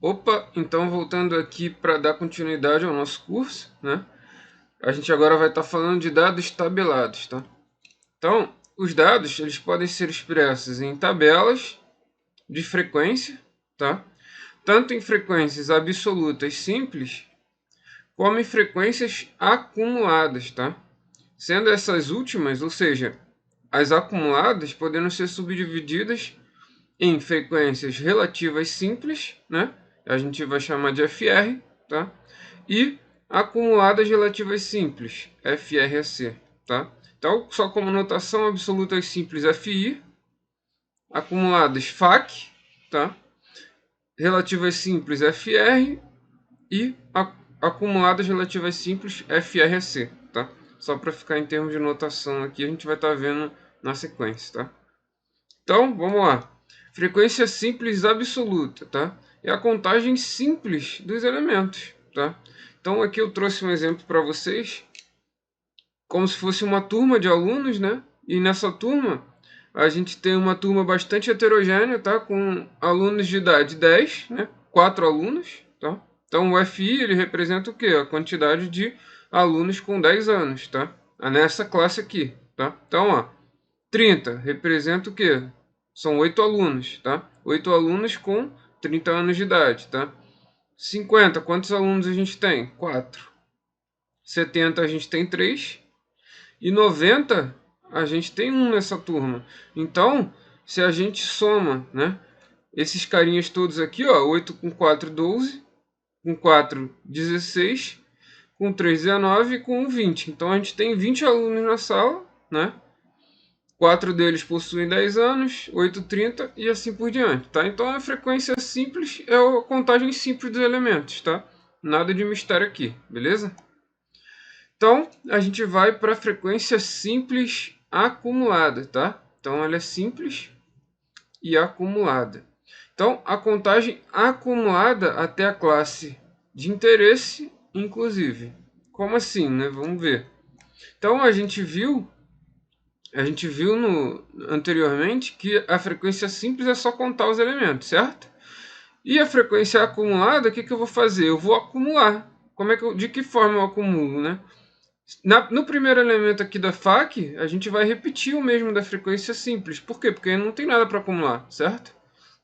Opa, então voltando aqui para dar continuidade ao nosso curso, né? A gente agora vai estar falando de dados tabelados, tá? Então, os dados, eles podem ser expressos em tabelas de frequência, tá? Tanto em frequências absolutas simples, como em frequências acumuladas, tá? Sendo essas últimas, ou seja, as acumuladas, podendo ser subdivididas em frequências relativas simples, né? A gente vai chamar de FR, tá? E acumuladas relativas simples, FRAC, tá? Então, só como notação, absolutas simples FI, acumuladas FAC, tá? Relativas simples FR e acumuladas relativas simples FRAC, tá? Só para ficar em termos de notação aqui, a gente vai estar vendo na sequência, tá? Então, vamos lá. Frequência simples absoluta, tá? É a contagem simples dos elementos, tá? Então, aqui eu trouxe um exemplo para vocês, como se fosse uma turma de alunos, né? E nessa turma, a gente tem uma turma bastante heterogênea, tá? Com alunos de idade 10, né? 4 alunos, tá? Então, o FI, ele representa o quê? A quantidade de alunos com 10 anos, tá? Nessa classe aqui, tá? Então, ó, 30 representa o quê? São 8 alunos, tá? 8 alunos com 30 anos de idade, tá? 50, quantos alunos a gente tem? 4. 70 a gente tem 3. E 90 a gente tem 1 nessa turma. Então, se a gente soma, né? Esses carinhas todos aqui, ó, 8 com 4, 12. Com 4, 16. Com 3, 19 e com 1, 20. Então, a gente tem 20 alunos na sala, né? 4 deles possuem 10 anos, 8, 30 e assim por diante, tá? Então a frequência simples é a contagem simples dos elementos, tá? Nada de mistério aqui, beleza? Então a gente vai para a frequência simples acumulada, tá? Então ela é simples e acumulada. Então a contagem acumulada até a classe de interesse, inclusive. Como assim, né? Vamos ver. Então a gente viu anteriormente que a frequência simples é só contar os elementos, certo? E a frequência acumulada, o que eu vou fazer? Eu vou acumular. De que forma eu acumulo, né? No primeiro elemento aqui da FAC, a gente vai repetir o mesmo da frequência simples. Por quê? Porque não tem nada para acumular, certo?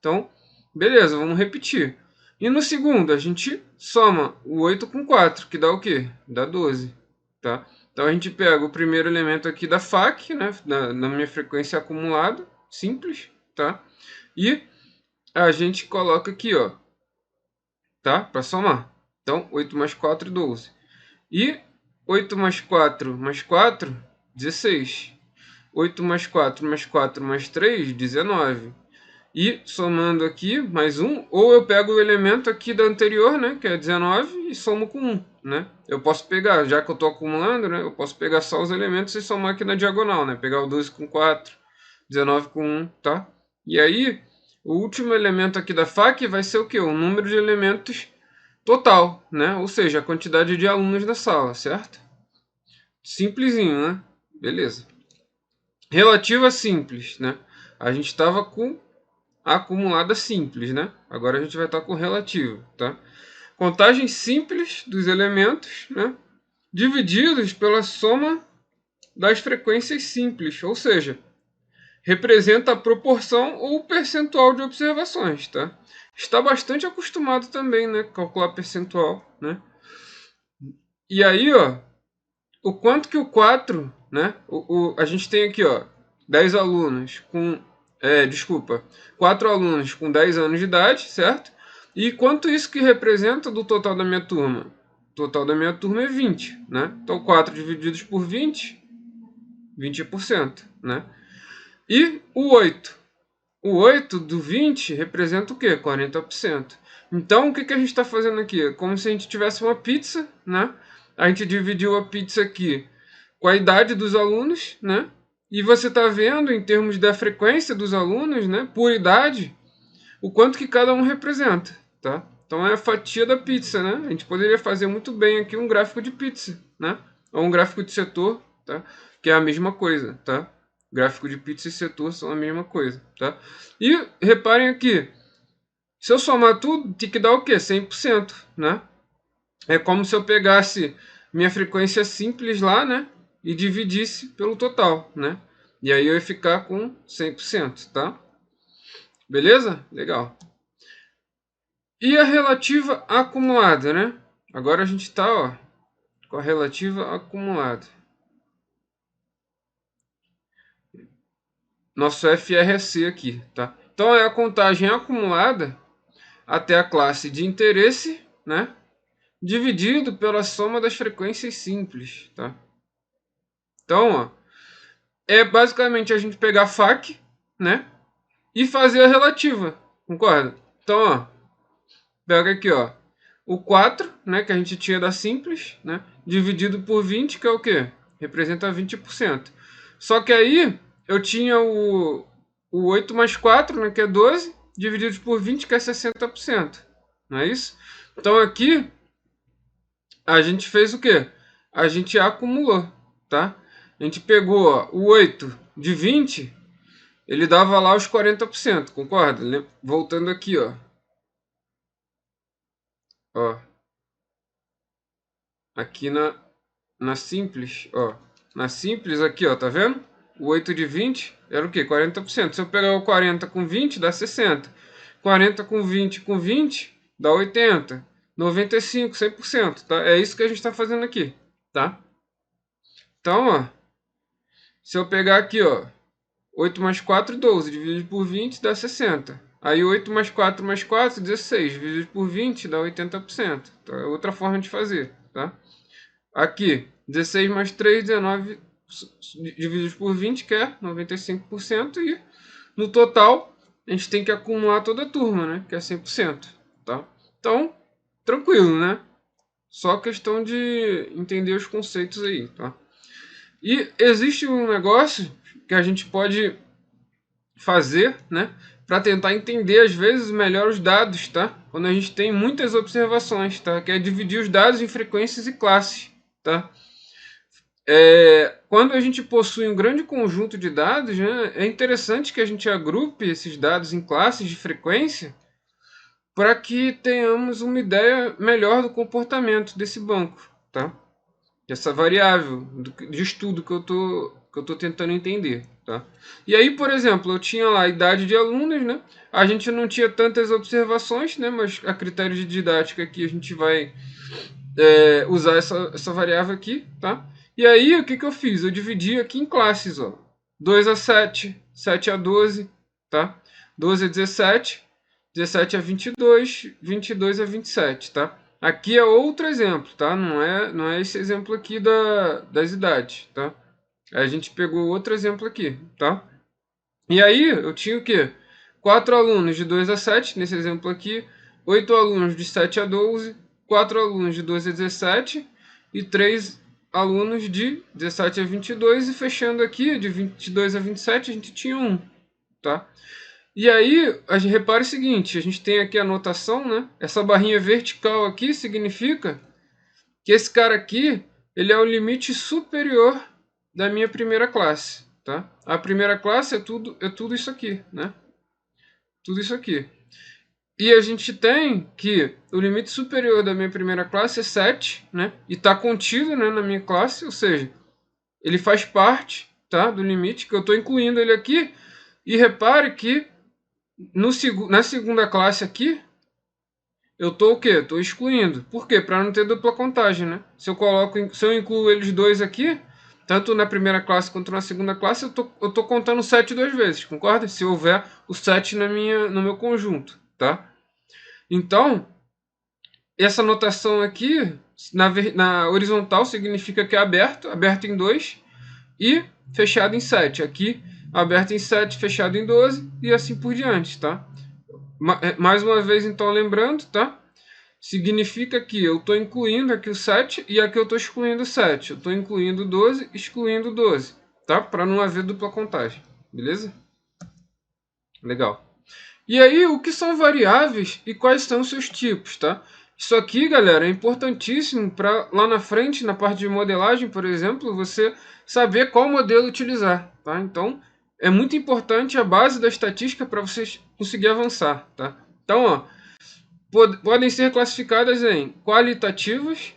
Então, beleza, vamos repetir. E no segundo, a gente soma o 8 com 4, que dá o quê? Dá 12, tá? Então a gente pega o primeiro elemento aqui da FAC, né, na minha frequência acumulada, simples, tá? E a gente coloca aqui, ó, tá? Para somar. Então, 8 mais 4, 12. E 8 mais 4 mais 4, 16. 8 mais 4 mais 4 mais 3, 19. E somando aqui, mais um, ou eu pego o elemento aqui da anterior, né, que é 19, e somo com 1, né? Eu posso pegar, já que eu estou acumulando, né, eu posso pegar só os elementos e somar aqui na diagonal, né? Pegar o 12 com 4, 19 com 1, tá? E aí, o último elemento aqui da FAC vai ser o quê? O número de elementos total, né? Ou seja, a quantidade de alunos da sala, certo? Simplesinho, né? Beleza. Relativa simples, né? A gente estava com acumulada simples, né? Agora a gente vai estar com relativo, tá? Contagem simples dos elementos, né? Divididos pela soma das frequências simples, ou seja, representa a proporção ou percentual de observações, tá? Está bastante acostumado também, né? Calcular percentual, né? E aí, ó, o quanto que o 4, né? A gente tem aqui, ó, 10 alunos com. Desculpa, 4 alunos com 10 anos de idade, certo? E quanto isso que representa do total da minha turma? O total da minha turma é 20, né? Então 4 divididos por 20, 20%, né? E o 8? O 8 do 20 representa o quê? 40%. Então, o que a gente está fazendo aqui? É como se a gente tivesse uma pizza, né? A gente dividiu a pizza aqui com a idade dos alunos, né? E você está vendo, em termos da frequência dos alunos, né? Por idade, o quanto que cada um representa, tá? Então, é a fatia da pizza, né? A gente poderia fazer muito bem aqui um gráfico de pizza, né? Ou um gráfico de setor, tá? Que é a mesma coisa, tá? Gráfico de pizza e setor são a mesma coisa, tá? E reparem aqui, Se eu somar tudo, tem que dar o quê? 100%, né? É como se eu pegasse minha frequência simples lá, né? E dividisse pelo total, né? E aí eu ia ficar com 100%, tá? Beleza? Legal. E a relativa acumulada, né? Agora a gente está, ó, com a relativa acumulada. Nosso FRC aqui, tá? Então é a contagem acumulada até a classe de interesse, né? Dividido pela soma das frequências simples, tá? Então, ó, é basicamente a gente pegar FAQ, né? E fazer a relativa, concorda? Então, ó, pega aqui, ó, o 4, né, que a gente tinha da simples, né, dividido por 20, que é o quê? Representa 20%. Só que aí eu tinha o 8 mais 4, né, que é 12, dividido por 20, que é 60%. Não é isso? Então aqui a gente fez o quê? A gente acumulou, tá? A gente pegou, ó, o 8 de 20, ele dava lá os 40%, concorda? Voltando aqui, ó. Ó, aqui na simples, ó. Na simples aqui, ó, tá vendo? O 8 de 20 era o quê? 40%. Se eu pegar o 40 com 20, dá 60. 40 com 20 com 20, dá 80. 95, 100%, tá? É isso que a gente tá fazendo aqui, tá? Então, ó, se eu pegar aqui, ó, 8 mais 4, 12, dividido por 20, dá 60. Aí 8 mais 4 mais 4, 16, dividido por 20, dá 80%. Então, é outra forma de fazer, tá? Aqui, 16 mais 3, 19, dividido por 20, que é 95%. E no total, a gente tem que acumular toda a turma, né? Que é 100%, tá? Então, tranquilo, né? Só questão de entender os conceitos aí, tá? E existe um negócio que a gente pode fazer, né? Para tentar entender, às vezes, melhor os dados, tá? Quando a gente tem muitas observações, tá? Que é dividir os dados em frequências e classes, tá? Quando a gente possui um grande conjunto de dados, né, é interessante que a gente agrupe esses dados em classes de frequência para que tenhamos uma ideia melhor do comportamento desse banco, tá? Dessa variável de estudo que eu tô tentando entender, tá? E aí, por exemplo, eu tinha lá a idade de alunos, né? A gente não tinha tantas observações, né? Mas a critério de didática aqui a gente vai usar essa variável aqui, tá? E aí, o que eu fiz? Eu dividi aqui em classes, ó. 2 a 7, 7 a 12, tá? 12 a 17, 17 a 22, 22 a 27, tá? Aqui é outro exemplo, tá? Não é esse exemplo aqui das idades, tá? A gente pegou outro exemplo aqui, tá? E aí, eu tinha o quê? 4 alunos de 2 a 7, nesse exemplo aqui, 8 alunos de 7 a 12, 4 alunos de 12 a 17 e 3 alunos de 17 a 22, e fechando aqui, de 22 a 27, a gente tinha um, tá? E aí, a gente repara o seguinte, a gente tem aqui a anotação, né? Essa barrinha vertical aqui significa que esse cara aqui, ele é o limite superior da minha primeira classe, tá? A primeira classe é tudo isso aqui, né? Tudo isso aqui. E a gente tem que o limite superior da minha primeira classe é 7, né? E está contido, né, na minha classe, ou seja, ele faz parte, tá, do limite, que eu estou incluindo ele aqui. E repare que na segunda classe aqui, eu estou o quê? Estou excluindo. Por quê? Para não ter dupla contagem, né? Se eu incluo eles dois aqui, tanto na primeira classe quanto na segunda classe, eu tô contando 7 duas vezes, concorda? Se houver o 7 no meu conjunto, tá? Então, essa notação aqui, na horizontal, significa que é aberto, aberto em 2 e fechado em 7. Aqui, aberto em 7, fechado em 12 e assim por diante, tá? Mais uma vez, então, lembrando, tá? Significa que eu estou incluindo aqui o 7 e aqui eu estou excluindo o 7. Eu estou incluindo 12, excluindo 12, tá? Para não haver dupla contagem, beleza? Legal. E aí, o que são variáveis e quais são seus tipos, tá? Isso aqui, galera, é importantíssimo para lá na frente, na parte de modelagem, por exemplo, você saber qual modelo utilizar, tá? Então, é muito importante a base da estatística para você conseguir avançar, tá? Então, ó, podem ser classificadas em qualitativas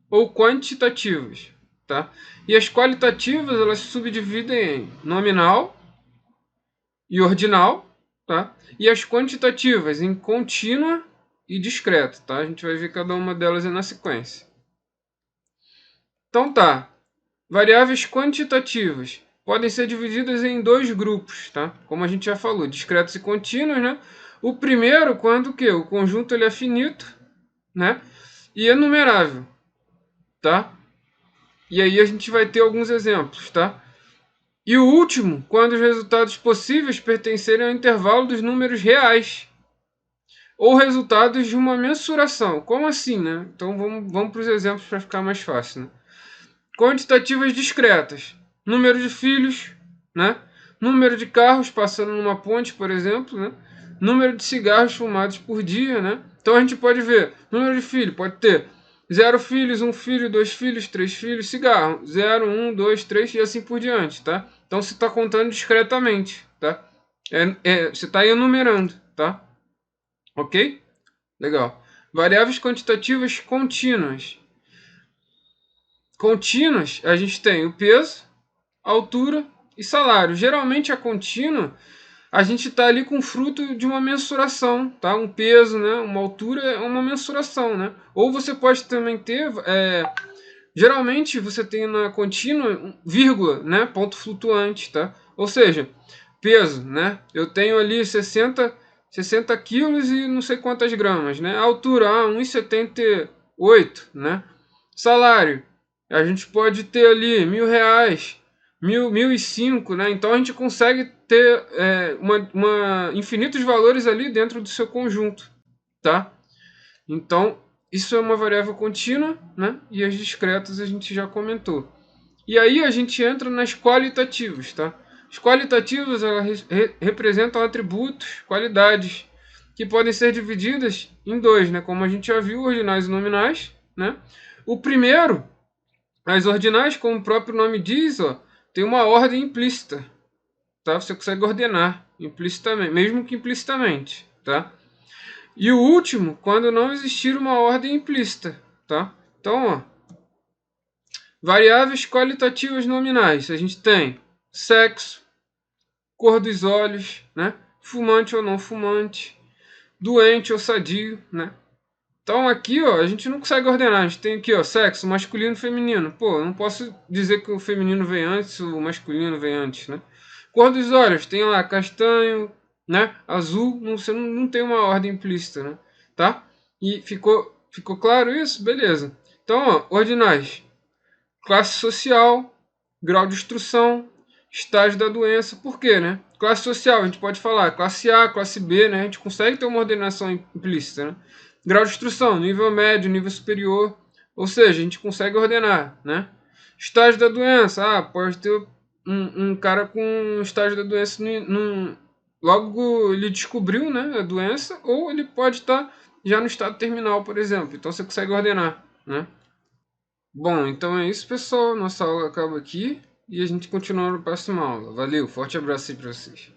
ou quantitativas, tá? E as qualitativas, elas se subdividem em nominal e ordinal, tá? E as quantitativas em contínua e discreta, tá? A gente vai ver cada uma delas na sequência. Então tá, variáveis quantitativas podem ser divididas em dois grupos, tá? Como a gente já falou, discretos e contínuos, né? O primeiro, quando que o conjunto ele é finito, né? E enumerável, tá? E aí a gente vai ter alguns exemplos, tá? E o último, quando os resultados possíveis pertencerem ao intervalo dos números reais ou resultados de uma mensuração. Como assim, né? Então vamos para os exemplos para ficar mais fácil, né? Quantitativas discretas. Número de filhos, né? Número de carros passando numa ponte, por exemplo, né? Número de cigarros fumados por dia, né? Então a gente pode ver, número de filhos pode ter 0 filhos, 1 filho, 2 filhos, 3 filhos, cigarro. 0, 1, 2, 3 e assim por diante, tá? Então você está contando discretamente, tá? Você está enumerando, tá? Ok? Legal. Variáveis quantitativas contínuas. Contínuas, a gente tem o peso, altura e salário. Geralmente a contínua, a gente está ali com fruto de uma mensuração, tá? Um peso, né? Uma altura é uma mensuração, né? Ou você pode também ter, geralmente você tem na contínua vírgula, né? Ponto flutuante, tá? Ou seja, peso, né? Eu tenho ali 60 quilos e não sei quantas gramas, né? Altura, 1,78, né? Salário, a gente pode ter ali R$ 1.000, 1.005, né? Então a gente consegue ter infinitos valores ali dentro do seu conjunto, tá? Então isso é uma variável contínua, né? E as discretas a gente já comentou. E aí a gente entra nas qualitativas, tá? As qualitativas elas representam atributos, qualidades, que podem ser divididas em dois, né? Como a gente já viu, ordinais e nominais, né? O primeiro, as ordinais, como o próprio nome diz, ó, tem uma ordem implícita, tá? Você consegue ordenar implicitamente, mesmo que implicitamente, tá? E o último, quando não existir uma ordem implícita, tá? Então, ó, variáveis qualitativas nominais, a gente tem sexo, cor dos olhos, né? Fumante ou não fumante, doente ou sadio, né? Então aqui, ó, a gente não consegue ordenar. A gente tem aqui, ó, sexo, masculino e feminino. Pô, eu não posso dizer que o feminino vem antes, o masculino vem antes, né? Cor dos olhos, tem lá castanho, né? Azul, você não tem uma ordem implícita, né? Tá? E ficou claro isso? Beleza. Então, ó, ordinais. Classe social, grau de instrução, estágio da doença. Por quê, né? Classe social, a gente pode falar classe A, classe B, né? A gente consegue ter uma ordenação implícita, né? Grau de instrução, nível médio, nível superior. Ou seja, a gente consegue ordenar, né? Estágio da doença, pode ter um cara com estágio da doença logo ele descobriu, né, a doença, ou ele pode estar já no estado terminal, por exemplo. Então você consegue ordenar, né? Bom, então é isso, pessoal. Nossa aula acaba aqui e a gente continua na próxima aula. Valeu, forte abraço aí pra vocês.